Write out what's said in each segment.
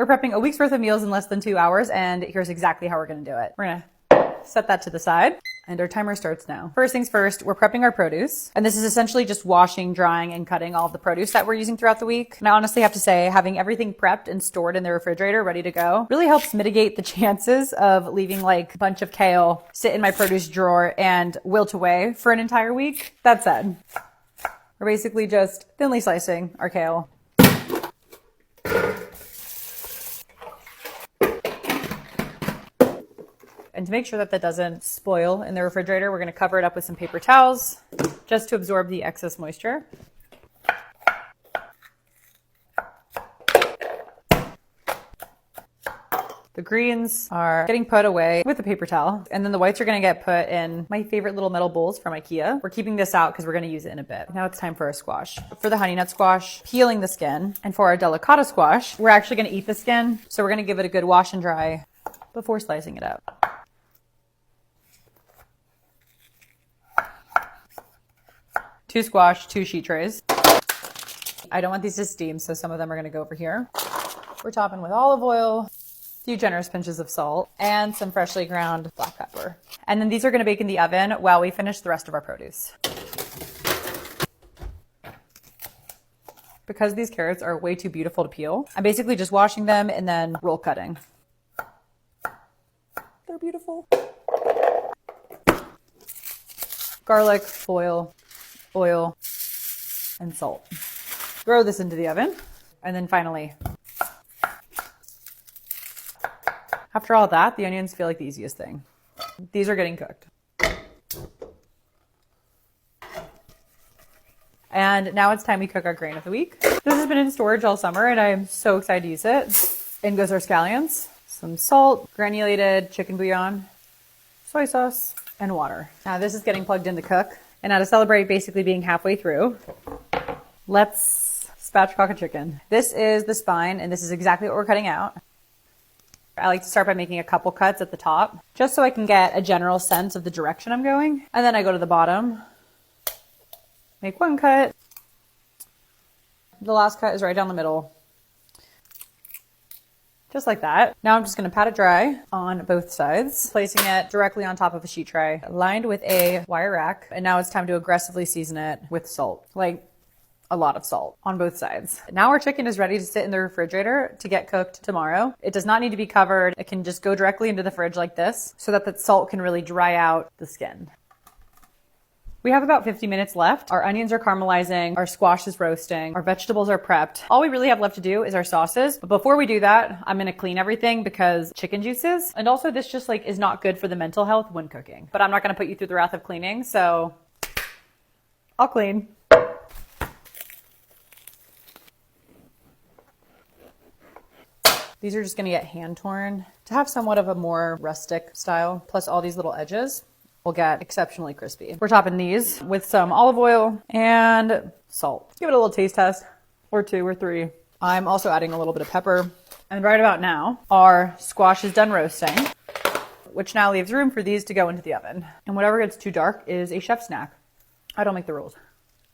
We're prepping a week's worth of meals in less than 2 hours, and here's exactly how we're gonna do it. We're gonna set that to the side. And our timer starts now. First things first, we're prepping our produce. And this is essentially just washing, drying, and cutting all of the produce that we're using throughout the week. And I honestly have to say, having everything prepped and stored in the refrigerator ready to go really helps mitigate the chances of leaving like a bunch of kale sit in my produce drawer and wilt away for an entire week. That said, we're basically just thinly slicing our kale. And to make sure that doesn't spoil in the refrigerator, we're going to cover it up with some paper towels just to absorb the excess moisture. The greens are getting put away with the paper towel, and then the whites are going to get put in my favorite little metal bowls from IKEA. We're keeping this out because we're going to use it in a bit. Now it's time for our squash. For the honey nut squash, peeling the skin, and for our delicata squash, we're actually going to eat the skin, so we're going to give it a good wash and dry before slicing it up. Two squash, 2 sheet trays. I don't want these to steam, so some of them are going to go over here. We're topping with olive oil, a few generous pinches of salt, and some freshly ground black pepper. And then these are going to bake in the oven while we finish the rest of our produce. Because these carrots are way too beautiful to peel, I'm basically just washing them and then roll cutting. They're beautiful. Garlic, oil, and salt. Throw this into the oven. And then finally, after all that, the onions feel like the easiest thing. These are getting cooked. And now it's time we cook our grain of the week. This has been in storage all summer and I am so excited to use it. In goes our scallions, some salt, granulated chicken bouillon, soy sauce, and water. Now this is getting plugged in to cook. And now to celebrate basically being halfway through, let's spatchcock a chicken. This is the spine, and this is exactly what we're cutting out. I like to start by making a couple cuts at the top, just so I can get a general sense of the direction I'm going. And then I go to the bottom, make one cut. The last cut is right down the middle. Just like that. Now I'm just going to pat it dry on both sides, placing it directly on top of a sheet tray lined with a wire rack. And now it's time to aggressively season it with salt, like a lot of salt on both sides. Now our chicken is ready to sit in the refrigerator to get cooked tomorrow. It does not need to be covered. It can just go directly into the fridge like this so that the salt can really dry out the skin. We have about 50 minutes left. Our onions are caramelizing, our squash is roasting, our vegetables are prepped. All we really have left to do is our sauces. But before we do that, I'm gonna clean everything because chicken juices. And also this just like is not good for the mental health when cooking. But I'm not gonna put you through the wrath of cleaning, so I'll clean. These are just gonna get hand torn to have somewhat of a more rustic style, plus all these little edges will get exceptionally crispy. We're topping these with some olive oil and salt. Give it a little taste test, or 2 or 3. I'm also adding a little bit of pepper. And right about now, our squash is done roasting, which now leaves room for these to go into the oven. And whatever gets too dark is a chef snack. I don't make the rules.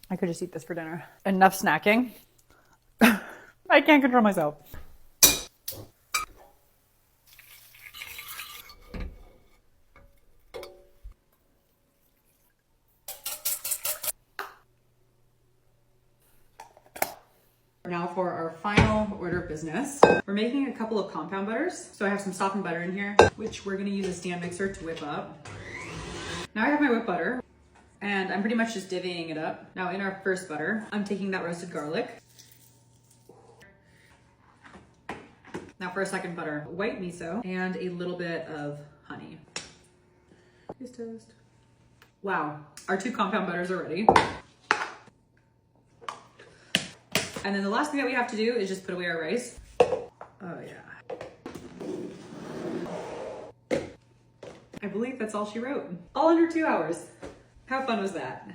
I could just eat this for dinner. Enough snacking. I can't control myself. Now for our final order of business. We're making a couple of compound butters. So I have some softened butter in here, which we're gonna use a stand mixer to whip up. Now I have my whipped butter, and I'm pretty much just divvying it up. Now in our first butter, I'm taking that roasted garlic. Now for a second butter, white miso, and a little bit of honey. Taste test. Wow, our 2 compound butters are ready. And then the last thing that we have to do is just put away our rice. Oh yeah. I believe that's all she wrote. All under 2 hours. How fun was that?